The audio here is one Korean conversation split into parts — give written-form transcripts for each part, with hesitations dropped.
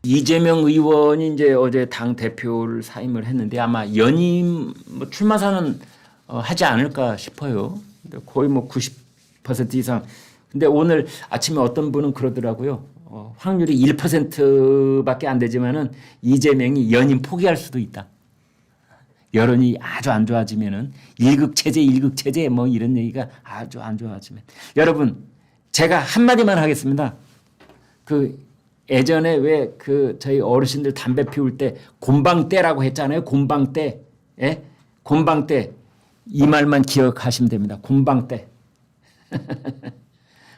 이재명 의원이 이제 어제 당 대표를 사임을 했는데 아마 연임 뭐 출마선언 하지 않을까 싶어요. 거의 뭐 90% 이상. 근데 오늘 아침에 어떤 분은 그러더라고요. 확률이 1%밖에 안 되지만은 이재명이 연임 포기할 수도 있다. 여론이 아주 안 좋아지면은 일극 체제 뭐 이런 얘기가 아주 안 좋아지면 여러분 제가 한마디만 하겠습니다. 예전에 왜 저희 어르신들 담배 피울 때 곰방떼라고 했잖아요. 곰방떼. 예? 곰방떼. 이 말만 기억하시면 됩니다. 곰방떼.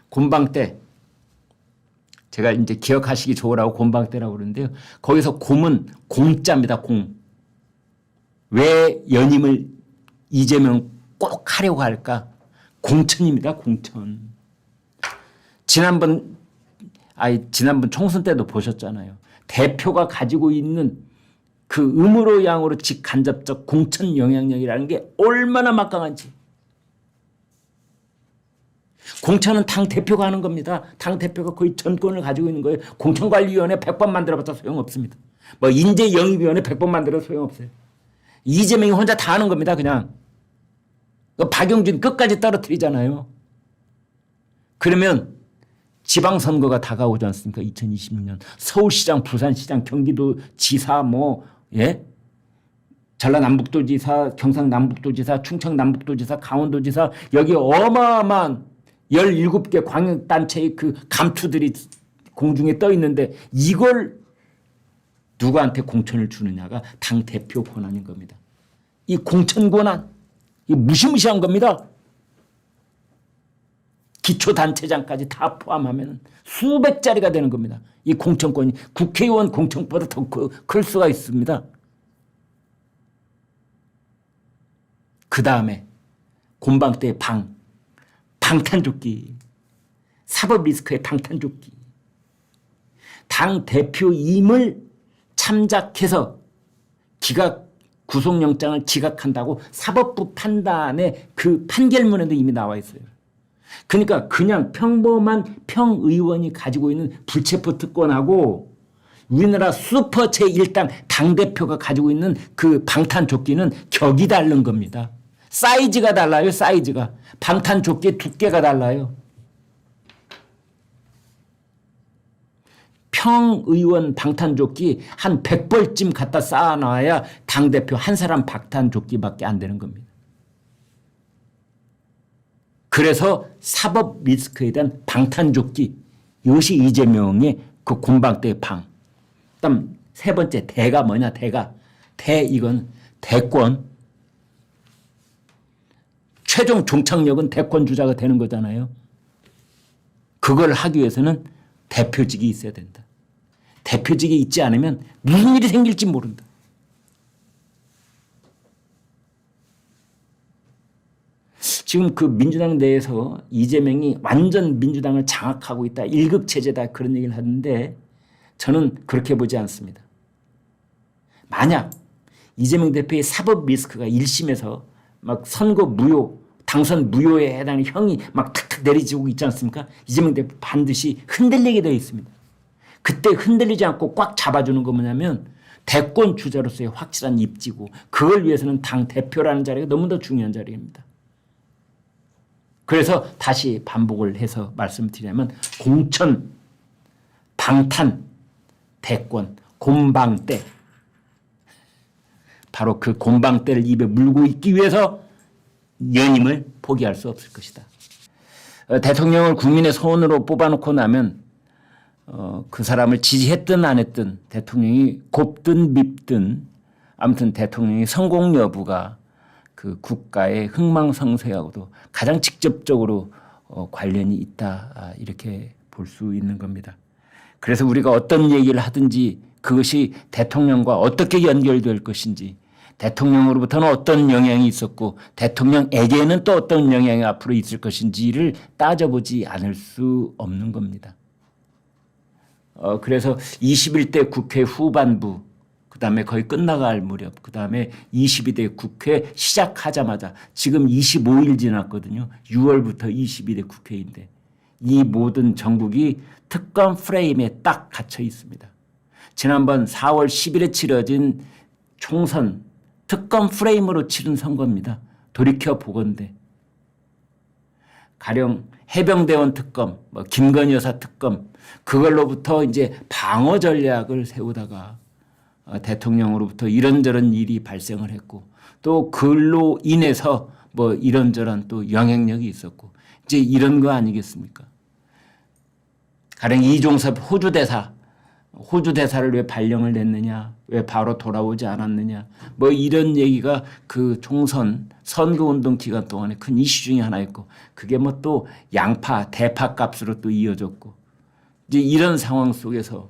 곰방떼. 제가 이제 기억하시기 좋으라고 곰방떼라고 그러는데요. 거기서 곰은 공짜입니다. 공. 왜 연임을 이재명 꼭 하려고 할까? 공천입니다. 공천. 지난번 총선 때도 보셨잖아요. 대표가 가지고 있는 그 음으로 양으로 직간접적 공천 영향력이라는 게 얼마나 막강한지. 공천은 당 대표가 하는 겁니다. 당 대표가 거의 전권을 가지고 있는 거예요. 공천관리위원회 100번 만들어봤자 소용없습니다. 뭐 인재영입위원회 100번 만들어도 소용없어요. 이재명이 혼자 다 하는 겁니다. 그냥. 박용진 끝까지 떨어뜨리잖아요. 그러면 지방선거가 다가오지 않습니까? 2026년 서울시장, 부산시장, 경기도지사 전라남북도지사, 경상남북도지사, 충청남북도지사, 강원도지사 여기 어마어마한 17개 광역단체의 그 감투들이 공중에 떠 있는데 이걸 누구한테 공천을 주느냐가 당대표 권한인 겁니다. 이 공천 권한 이 무시무시한 겁니다. 기초단체장까지 다 포함하면 수백 자리가 되는 겁니다. 이 공천권이 국회의원 공천보다 더 클 수가 있습니다. 그 다음에 곰방떼의 방탄조끼, 사법리스크의 방탄조끼, 당대표임을 참작해서 구속영장을 기각한다고 사법부 판단의 그 판결문에도 이미 나와 있어요. 그러니까 그냥 평범한 평의원이 가지고 있는 불체포 특권하고 우리나라 슈퍼 제1당 당대표가 가지고 있는 그 방탄조끼는 격이 다른 겁니다. 사이즈가 달라요. 사이즈가. 방탄조끼의 두께가 달라요. 평의원 방탄조끼 한 100벌쯤 갖다 쌓아놔야 당대표 한 사람 방탄조끼밖에 안 되는 겁니다. 그래서 사법 리스크에 대한 방탄조끼 이것이 이재명의 그 곰방떼의 방. 그다음 세 번째 대가 뭐냐 대가. 이건 대권. 최종 종착역은 대권 주자가 되는 거잖아요. 그걸 하기 위해서는 대표직이 있어야 된다. 대표직이 있지 않으면 무슨 일이 생길지 모른다. 지금 그 민주당 내에서 이재명이 완전 민주당을 장악하고 있다. 일극체제다. 그런 얘기를 하는데 저는 그렇게 보지 않습니다. 만약 이재명 대표의 사법 리스크가 1심에서 막 선거 무효, 당선 무효에 해당하는 형이 막 탁탁 내리지고 있지 않습니까? 이재명 대표 반드시 흔들리게 되어 있습니다. 그때 흔들리지 않고 꽉 잡아주는 거 뭐냐면 대권 주자로서의 확실한 입지고 그걸 위해서는 당 대표라는 자리가 너무 더 중요한 자리입니다. 그래서 다시 반복을 해서 말씀드리자면 공천, 방탄, 대권, 곰방떼. 바로 그 곰방떼를 입에 물고 있기 위해서 연임을 포기할 수 없을 것이다. 대통령을 국민의 손으로 뽑아놓고 나면 그 사람을 지지했든 안 했든 대통령이 곱든 밉든 아무튼 대통령의 성공 여부가 그 국가의 흥망성쇠하고도 가장 직접적으로 관련이 있다 이렇게 볼 수 있는 겁니다. 그래서 우리가 어떤 얘기를 하든지 그것이 대통령과 어떻게 연결될 것인지 대통령으로부터는 어떤 영향이 있었고 대통령에게는 또 어떤 영향이 앞으로 있을 것인지를 따져보지 않을 수 없는 겁니다. 그래서 21대 국회 후반부 그다음에 거의 끝나갈 무렵 그다음에 22대 국회 시작하자마자 지금 25일 지났거든요. 6월부터 22대 국회인데 이 모든 정국이 특권 프레임에 딱 갇혀 있습니다. 지난번 4월 10일에 치러진 총선 특검 프레임으로 치른 선거입니다. 돌이켜 보건대. 가령 해병대원 특검, 김건희 여사 특검, 그걸로부터 이제 방어 전략을 세우다가 대통령으로부터 이런저런 일이 발생을 했고, 또 그걸로 인해서 이런저런 또 영향력이 있었고, 이제 이런 거 아니겠습니까? 가령 이종섭 호주 대사를 왜 발령을 냈느냐, 왜 바로 돌아오지 않았느냐, 이런 얘기가 그 총선 선거운동 기간 동안에 큰 이슈 중에 하나였고, 그게 또 양파 대파 값으로 또 이어졌고, 이제 이런 상황 속에서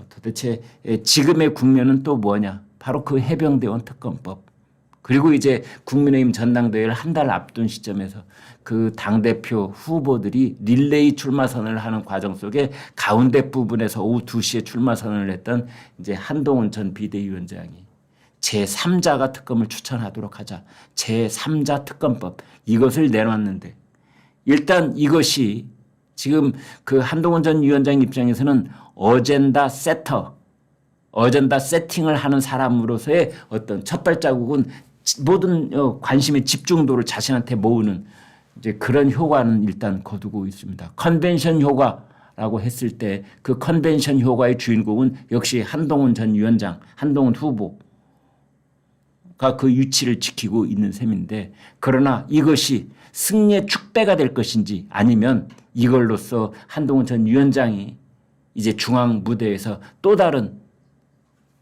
도대체 지금의 국면은 또 뭐냐, 바로 그 해병대원 특검법. 그리고 이제 국민의힘 전당대회를 한 달 앞둔 시점에서 그 당대표 후보들이 릴레이 출마 선언을 하는 과정 속에 가운데 부분에서 오후 2시에 출마 선언을 했던 이제 한동훈 전 비대위원장이 제3자가 특검을 추천하도록 하자. 제3자 특검법. 이것을 내놨는데, 일단 이것이 지금 그 한동훈 전 위원장 입장에서는 어젠다 세팅을 하는 사람으로서의 어떤 첫 발자국은 모든 관심의 집중도를 자신한테 모으는 이제 그런 효과는 일단 거두고 있습니다. 컨벤션 효과라고 했을 때 그 컨벤션 효과의 주인공은 역시 한동훈 전 위원장, 한동훈 후보가 그 위치를 지키고 있는 셈인데, 그러나 이것이 승리의 축배가 될 것인지 아니면 이걸로써 한동훈 전 위원장이 이제 중앙 무대에서 또 다른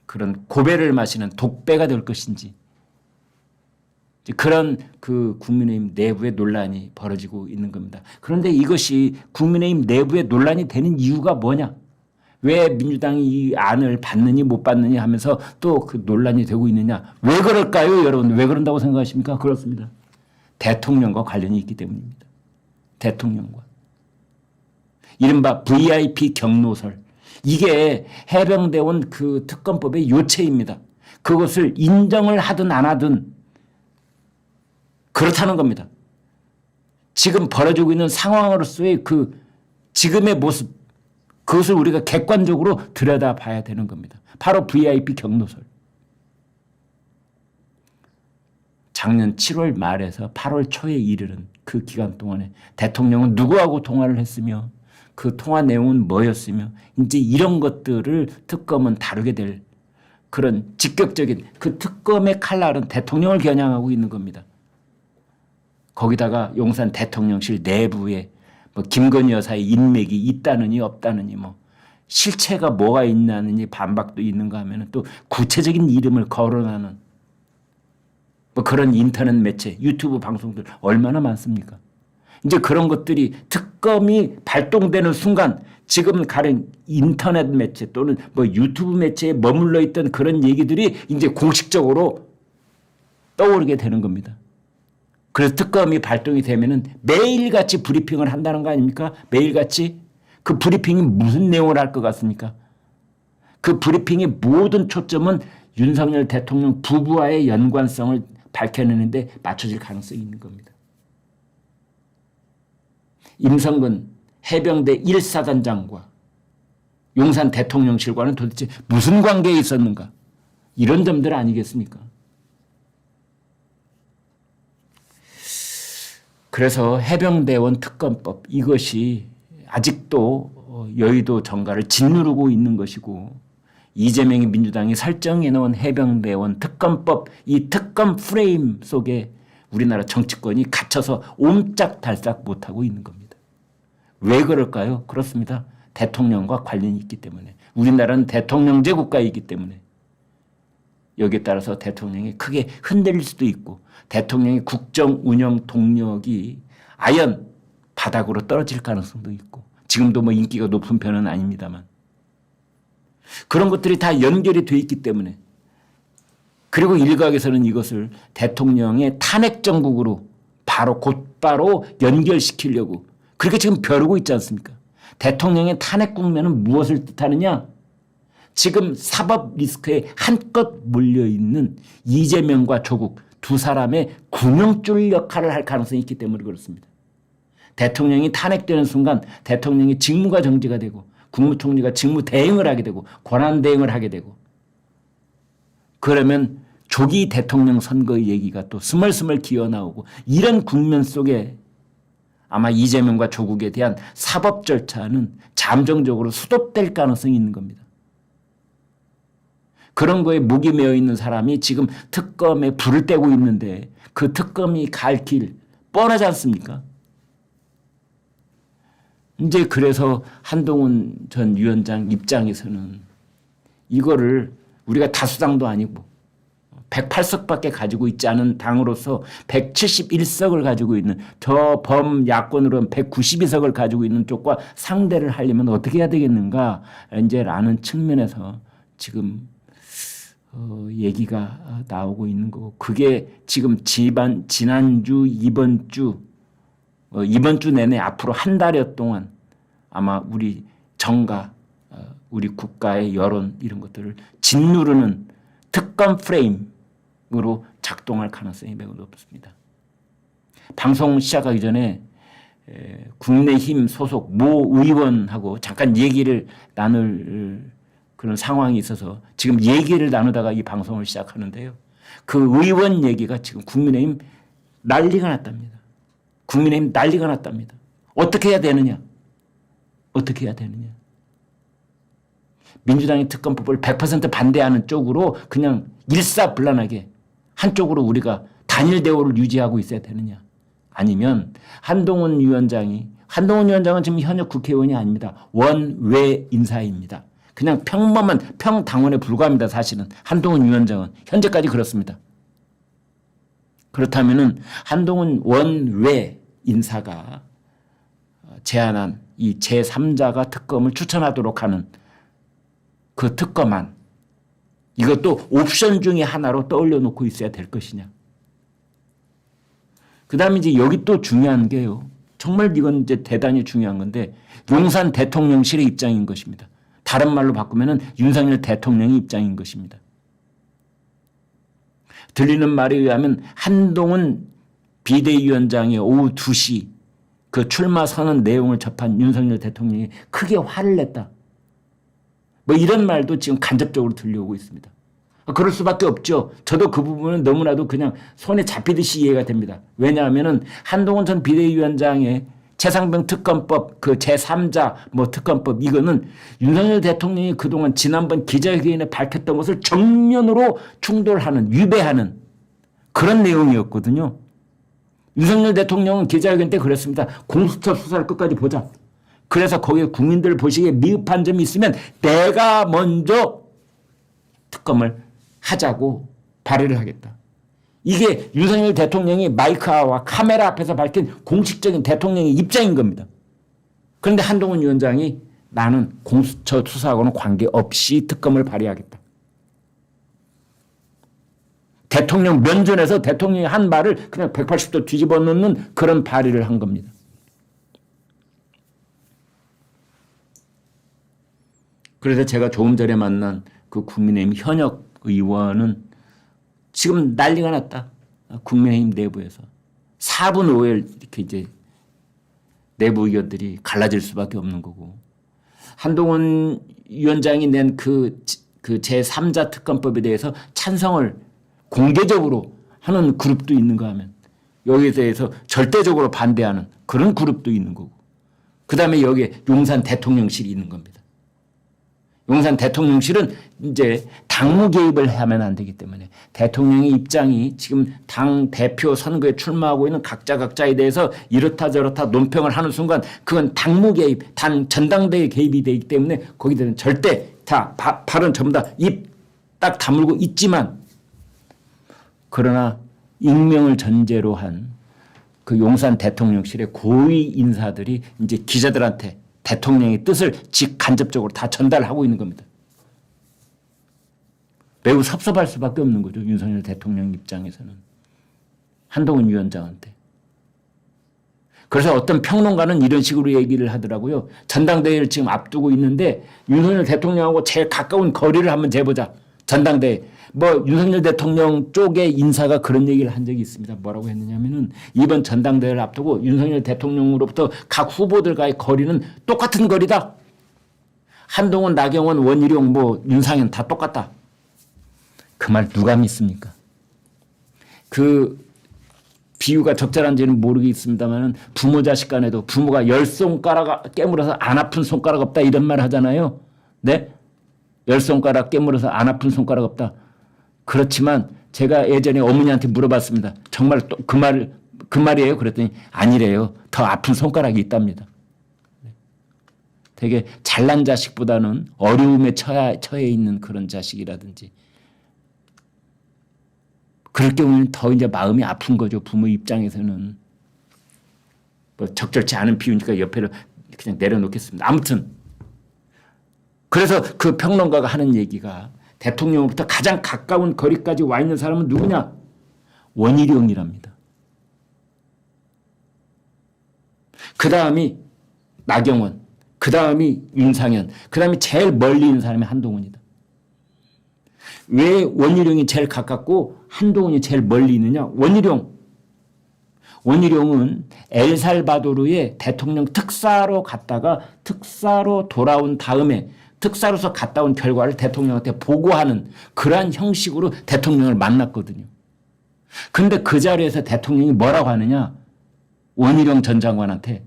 그런 고배를 마시는 독배가 될 것인지, 그런 그 국민의힘 내부의 논란이 벌어지고 있는 겁니다. 그런데 이것이 국민의힘 내부의 논란이 되는 이유가 뭐냐? 왜 민주당이 이 안을 받느니 못 받느니 하면서 또 그 논란이 되고 있느냐? 왜 그럴까요, 여러분? 왜 그런다고 생각하십니까? 그렇습니다. 대통령과 관련이 있기 때문입니다. 대통령과. 이른바 VIP 경로설. 이게 해병대원 그 특검법의 요체입니다. 그것을 인정을 하든 안 하든 그렇다는 겁니다. 지금 벌어지고 있는 상황으로서의 그 지금의 모습, 그것을 우리가 객관적으로 들여다봐야 되는 겁니다. 바로 VIP 경로설. 작년 7월 말에서 8월 초에 이르는 그 기간 동안에 대통령은 누구하고 통화를 했으며 그 통화 내용은 뭐였으며, 이제 이런 것들을 특검은 다루게 될 그런 직격적인 그 특검의 칼날은 대통령을 겨냥하고 있는 겁니다. 거기다가 용산 대통령실 내부에 김건희 여사의 인맥이 있다느니 없다느니 실체가 뭐가 있냐느니 반박도 있는가 하면 또 구체적인 이름을 거론하는 그런 인터넷 매체, 유튜브 방송들 얼마나 많습니까? 이제 그런 것들이 특검이 발동되는 순간 지금 가령 인터넷 매체 또는 유튜브 매체에 머물러 있던 그런 얘기들이 이제 공식적으로 떠오르게 되는 겁니다. 그래서 특검이 발동이 되면은 매일같이 브리핑을 한다는 거 아닙니까? 매일같이. 그 브리핑이 무슨 내용을 할 것 같습니까? 그 브리핑의 모든 초점은 윤석열 대통령 부부와의 연관성을 밝혀내는데 맞춰질 가능성이 있는 겁니다. 임성근 해병대 1사단장과 용산 대통령실과는 도대체 무슨 관계에 있었는가? 이런 점들 아니겠습니까? 그래서 해병대원 특검법, 이것이 아직도 여의도 정가를 짓누르고 있는 것이고, 이재명이 민주당이 설정해 놓은 해병대원 특검법, 이 특검 프레임 속에 우리나라 정치권이 갇혀서 옴짝달싹 못하고 있는 겁니다. 왜 그럴까요? 그렇습니다. 대통령과 관련이 있기 때문에. 우리나라는 대통령제 국가이기 때문에. 여기에 따라서 대통령이 크게 흔들릴 수도 있고, 대통령의 국정 운영 동력이 아연 바닥으로 떨어질 가능성도 있고, 지금도 인기가 높은 편은 아닙니다만, 그런 것들이 다 연결이 돼 있기 때문에, 그리고 일각에서는 이것을 대통령의 탄핵 정국으로 곧바로 연결시키려고 그렇게 지금 벼르고 있지 않습니까? 대통령의 탄핵 국면은 무엇을 뜻하느냐? 지금 사법 리스크에 한껏 몰려있는 이재명과 조국 두 사람의 구명줄 역할을 할 가능성이 있기 때문에 그렇습니다. 대통령이 탄핵되는 순간 대통령이 직무가 정지가 되고 국무총리가 직무 대행을 하게 되고 권한 대행을 하게 되고 그러면 조기 대통령 선거의 얘기가 또 스멀스멀 기어나오고 이런 국면 속에 아마 이재명과 조국에 대한 사법 절차는 잠정적으로 수독될 가능성이 있는 겁니다. 그런 거에 목이 메어 있는 사람이 지금 특검에 불을 떼고 있는데 그 특검이 갈 길 뻔하지 않습니까? 이제 그래서 한동훈 전 위원장 입장에서는 이거를 우리가 다수당도 아니고 108석밖에 가지고 있지 않은 당으로서 171석을 가지고 있는 저 범야권으로는 192석을 가지고 있는 쪽과 상대를 하려면 어떻게 해야 되겠는가 이제 라는 측면에서 지금 얘기가 나오고 있는 거고 그게 지금 지난주 이번 주 내내 앞으로 한 달여 동안 아마 우리 정가 우리 국가의 여론 이런 것들을 짓누르는 특검 프레임으로 작동할 가능성이 매우 높습니다. 방송 시작하기 전에 국민의힘 소속 모 의원하고 잠깐 얘기를 나눌 그런 상황이 있어서 지금 얘기를 나누다가 이 방송을 시작하는데요. 그 의원 얘기가 지금 국민의힘 난리가 났답니다. 국민의힘 난리가 났답니다. 어떻게 해야 되느냐? 어떻게 해야 되느냐? 민주당이 특검법을 100% 반대하는 쪽으로 그냥 일사불란하게 한쪽으로 우리가 단일 대우를 유지하고 있어야 되느냐? 아니면 한동훈 위원장은 지금 현역 국회의원이 아닙니다. 원외 인사입니다. 그냥 평범한 평당원에 불과합니다. 사실은 한동훈 위원장은 현재까지 그렇습니다. 그렇다면은 한동훈 원외 인사가 제안한 이 제3자가 특검을 추천하도록 하는 그 특검안 이것도 옵션 중에 하나로 떠올려 놓고 있어야 될 것이냐. 그 다음에 이제 여기 또 중요한 게요. 정말 이건 이제 대단히 중요한 건데 용산 대통령실의 입장인 것입니다. 다른 말로 바꾸면은 윤석열 대통령의 입장인 것입니다. 들리는 말에 의하면 한동훈 비대위원장이 오후 2시 그 출마 선언 내용을 접한 윤석열 대통령이 크게 화를 냈다. 뭐 이런 말도 지금 간접적으로 들려오고 있습니다. 그럴 수밖에 없죠. 저도 그 부분은 너무나도 그냥 손에 잡히듯이 이해가 됩니다. 왜냐하면은 한동훈 전 비대위원장의 최상병 특검법 그 제3자 뭐 특검법 이거는 윤석열 대통령이 그동안 지난번 기자회견에 밝혔던 것을 정면으로 충돌하는 위배하는 그런 내용이었거든요. 윤석열 대통령은 기자회견 때 그랬습니다. 공수처 수사를 끝까지 보자. 그래서 거기에 국민들 보시기에 미흡한 점이 있으면 내가 먼저 특검을 하자고 발의를 하겠다. 이게 윤석열 대통령이 마이크와 카메라 앞에서 밝힌 공식적인 대통령의 입장인 겁니다. 그런데 한동훈 위원장이 나는 공수처 수사하고는 관계없이 특검을 발의하겠다. 대통령 면전에서 대통령이 한 말을 그냥 180도 뒤집어 놓는 그런 발의를 한 겁니다. 그래서 제가 조금 전에 만난 그 국민의힘 현역 의원은 지금 난리가 났다. 국민의힘 내부에서. 4분 5일 이렇게 이제 내부 의원들이 갈라질 수밖에 없는 거고. 한동훈 위원장이 낸 그 제3자 특검법에 대해서 찬성을 공개적으로 하는 그룹도 있는가 하면 여기에 대해서 절대적으로 반대하는 그런 그룹도 있는 거고. 그 다음에 여기에 용산 대통령실이 있는 겁니다. 용산 대통령실은 이제 당무 개입을 하면 안 되기 때문에 대통령의 입장이 지금 당 대표 선거에 출마하고 있는 각자에 대해서 이렇다 저렇다 논평을 하는 순간 그건 당무 개입, 전당대회 개입이 되기 때문에 거기들은 절대 다 발언 전부 다 입 딱 다물고 있지만 그러나 익명을 전제로 한 그 용산 대통령실의 고위 인사들이 이제 기자들한테 대통령의 뜻을 직간접적으로 다 전달하고 있는 겁니다. 매우 섭섭할 수밖에 없는 거죠. 윤석열 대통령 입장에서는. 한동훈 위원장한테. 그래서 어떤 평론가는 이런 식으로 얘기를 하더라고요. 전당대회를 지금 앞두고 있는데 윤석열 대통령하고 제일 가까운 거리를 한번 재보자. 전당대회. 뭐 윤석열 대통령 쪽의 인사가 그런 얘기를 한 적이 있습니다. 뭐라고 했느냐면은 이번 전당대회를 앞두고 윤석열 대통령으로부터 각 후보들과의 거리는 똑같은 거리다. 한동훈, 나경원, 원희룡, 뭐 윤상현 다 똑같다. 그 말 누가 믿습니까? 그 비유가 적절한지는 모르겠습니다만 부모 자식 간에도 부모가 10손가락 깨물어서 안 아픈 손가락 없다 이런 말 하잖아요. 네? 10손가락 깨물어서 안 아픈 손가락 없다. 그렇지만 제가 예전에 어머니한테 물어봤습니다. 정말 또 그 말이에요? 그랬더니 아니래요. 더 아픈 손가락이 있답니다. 되게 잘난 자식보다는 어려움에 처해 있는 그런 자식이라든지 그럴 경우는 더 이제 마음이 아픈 거죠. 부모 입장에서는. 뭐 적절치 않은 비유니까 옆에로 그냥 내려놓겠습니다. 아무튼 그래서 그 평론가가 하는 얘기가 대통령으로부터 가장 가까운 거리까지 와 있는 사람은 누구냐? 원희룡이랍니다. 그 다음이 나경원, 그 다음이 윤상현, 그 다음이 제일 멀리 있는 사람이 한동훈이다. 왜 원희룡이 제일 가깝고 한동훈이 제일 멀리 있느냐? 원희룡은 엘살바도르에 대통령 특사로 갔다가 특사로 돌아온 다음에 특사로서 갔다 온 결과를 대통령한테 보고하는 그러한 형식으로 대통령을 만났거든요. 그런데 그 자리에서 대통령이 뭐라고 하느냐? 원희룡 전 장관한테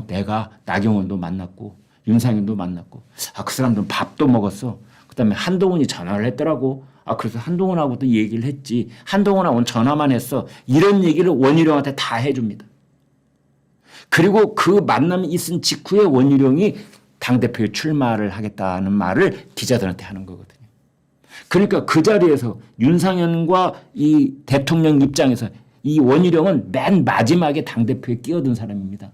내가 나경원도 만났고 윤상현도 만났고 그 사람들은 밥도 먹었어. 그다음에 한동훈이 전화를 했더라고. 그래서 한동훈하고도 얘기를 했지. 한동훈하고는 전화만 했어. 이런 얘기를 원희룡한테 다 해줍니다. 그리고 그 만남이 있은 직후에 원희룡이 당대표에 출마를 하겠다는 말을 기자들한테 하는 거거든요. 그러니까 그 자리에서 윤상현과 이 대통령 입장에서 이 원희룡은 맨 마지막에 당대표에 끼어든 사람입니다.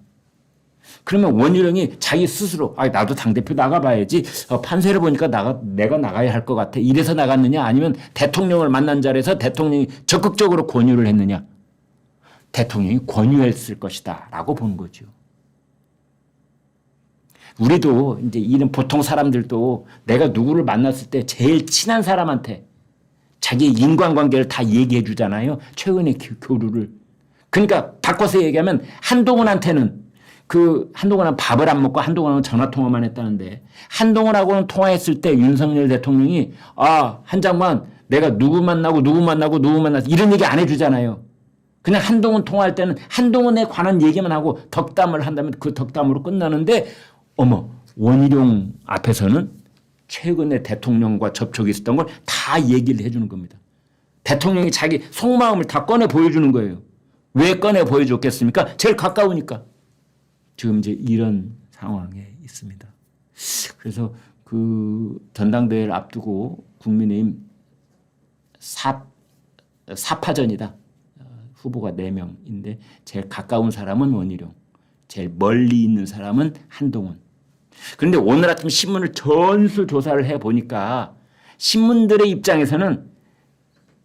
그러면 원희룡이 자기 스스로 나도 당대표 나가봐야지 판세를 보니까 내가 나가야 할 것 같아 이래서 나갔느냐 아니면 대통령을 만난 자리에서 대통령이 적극적으로 권유를 했느냐. 대통령이 권유했을 것이다 라고 보는 거죠. 우리도 이제 이런 보통 사람들도 내가 누구를 만났을 때 제일 친한 사람한테 자기 인간관계를 다 얘기해 주잖아요. 최근의 교류를. 그러니까 바꿔서 얘기하면 한동훈한테는 한동훈은 밥을 안 먹고 한동훈하고 전화통화만 했다는데 한동훈하고는 통화했을 때 윤석열 대통령이 한 장관 내가 누구 만나고 이런 얘기 안 해주잖아요. 그냥 한동훈 통화할 때는 한동훈에 관한 얘기만 하고 덕담을 한다면 그 덕담으로 끝나는데 원희룡 앞에서는 최근에 대통령과 접촉이 있었던 걸 다 얘기를 해주는 겁니다. 대통령이 자기 속마음을 다 꺼내 보여주는 거예요. 왜 꺼내 보여줬겠습니까? 제일 가까우니까. 지금 이제 이런 상황에 있습니다. 그래서 그 전당대회를 앞두고 국민의힘 4파전이다. 후보가 4명인데 제일 가까운 사람은 원희룡, 제일 멀리 있는 사람은 한동훈. 그런데 오늘 아침 신문을 전수 조사를 해보니까 신문들의 입장에서는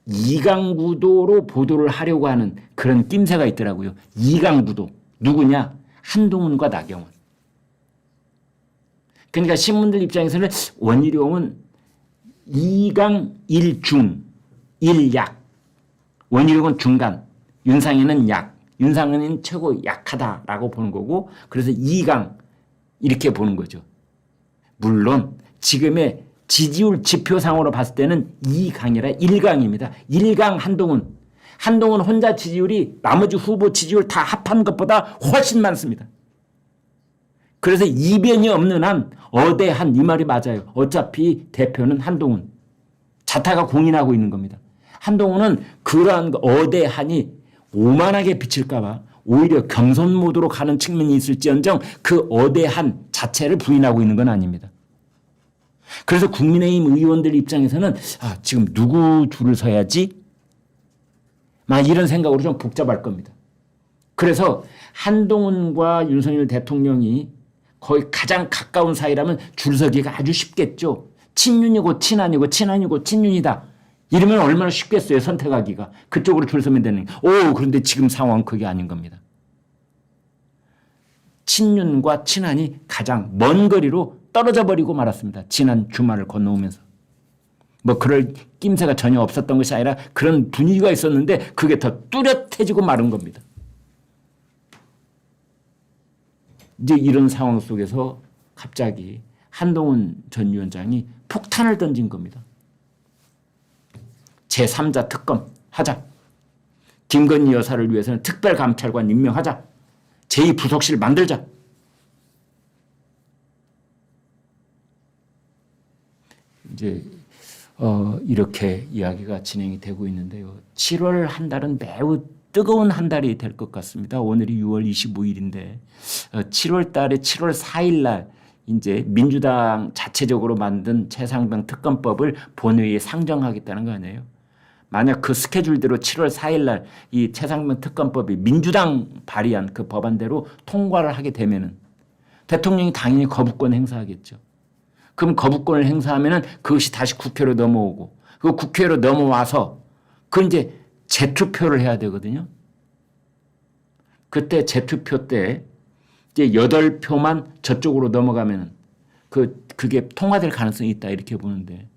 이강구도로 보도를 하려고 하는 그런 낌새가 있더라고요. 이강구도. 누구냐? 한동훈과 나경원. 그러니까 신문들 입장에서는 원희룡은 2강 1중 1약. 원희룡은 중간. 윤상현은 약. 윤상현은 최고 약하다라고 보는 거고 그래서 2강 이렇게 보는 거죠. 물론 지금의 지지율 지표상으로 봤을 때는 2강이라 1강입니다. 1강 한동훈. 한동훈 혼자 지지율이 나머지 후보 지지율 다 합한 것보다 훨씬 많습니다. 그래서 이변이 없는 한 어대한 이 말이 맞아요. 어차피 대표는 한동훈. 자타가 공인하고 있는 겁니다. 한동훈은 그러한 어대한이 오만하게 비칠까 봐 오히려 겸손 모드로 가는 측면이 있을지언정 그 어대한 자체를 부인하고 있는 건 아닙니다. 그래서 국민의힘 의원들 입장에서는 지금 누구 줄을 서야지? 이런 생각으로 좀 복잡할 겁니다. 그래서 한동훈과 윤석열 대통령이 거의 가장 가까운 사이라면 줄서기가 아주 쉽겠죠. 친윤이고 친한이고 친한이고 친윤이다. 이러면 얼마나 쉽겠어요. 선택하기가. 그쪽으로 줄 서면 되는. 그런데 지금 상황은 그게 아닌 겁니다. 친윤과 친한이 가장 먼 거리로 떨어져 버리고 말았습니다. 지난 주말을 건너오면서. 그럴 낌새가 전혀 없었던 것이 아니라 그런 분위기가 있었는데 그게 더 뚜렷해지고 마른 겁니다. 이제 이런 상황 속에서 갑자기 한동훈 전 위원장이 폭탄을 던진 겁니다. 제3자 특검 하자. 김건희 여사를 위해서는 특별감찰관 임명하자. 제2부속실 만들자. 이제 이렇게 이야기가 진행이 되고 있는데요. 7월 한 달은 매우 뜨거운 한 달이 될 것 같습니다. 오늘이 6월 25일인데 7월 달에 7월 4일 날 이제 민주당 자체적으로 만든 최상병 특검법을 본회의에 상정하겠다는 거 아니에요. 만약 그 스케줄대로 7월 4일 날 이 최상병 특검법이 민주당 발의한 그 법안대로 통과를 하게 되면은 대통령이 당연히 거부권 행사하겠죠. 그럼 거부권을 행사하면은 그것이 다시 국회로 넘어오고 그 국회로 넘어와서 그 이제 재투표를 해야 되거든요. 그때 재투표 때 이제 8표만 저쪽으로 넘어가면은 그게 통과될 가능성이 있다 이렇게 보는데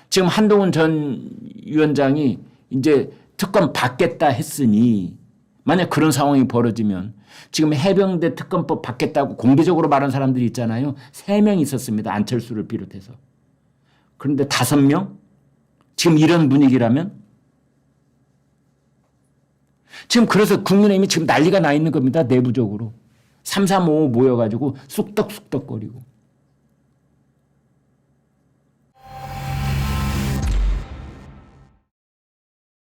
지금 한동훈 전 위원장이 이제 특검 받겠다 했으니 만약 그런 상황이 벌어지면 지금 해병대 특검법 받겠다고 공개적으로 말한 사람들이 있잖아요. 3명 있었습니다. 안철수를 비롯해서. 그런데 5명? 지금 이런 분위기라면? 지금 그래서 국민의힘이 지금 난리가 나 있는 겁니다. 내부적으로. 3, 3, 5 모여가지고 쑥덕쑥덕거리고.